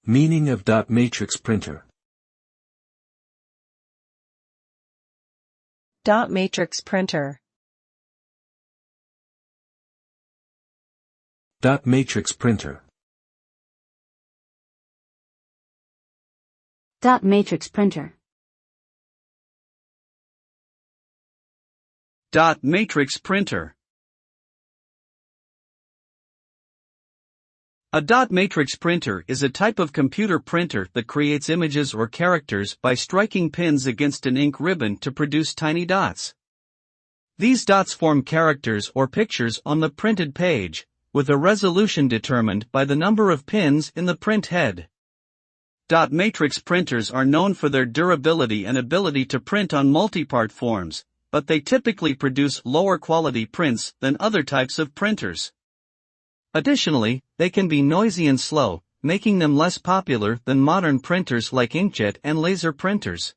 Meaning of dot matrix printer. Dot matrix printer. Dot matrix printer. Dot matrix printer. Dot matrix printer. A dot matrix printer is a type of computer printer that creates images or characters by striking pins against an ink ribbon to produce tiny dots. These dots form characters or pictures on the printed page, with a resolution determined by the number of pins in the print head. Dot matrix printers are known for their durability and ability to print on multi-part forms, but they typically produce lower quality prints than other types of printers. Additionally, they can be noisy and slow, making them less popular than modern printers like inkjet and laser printers.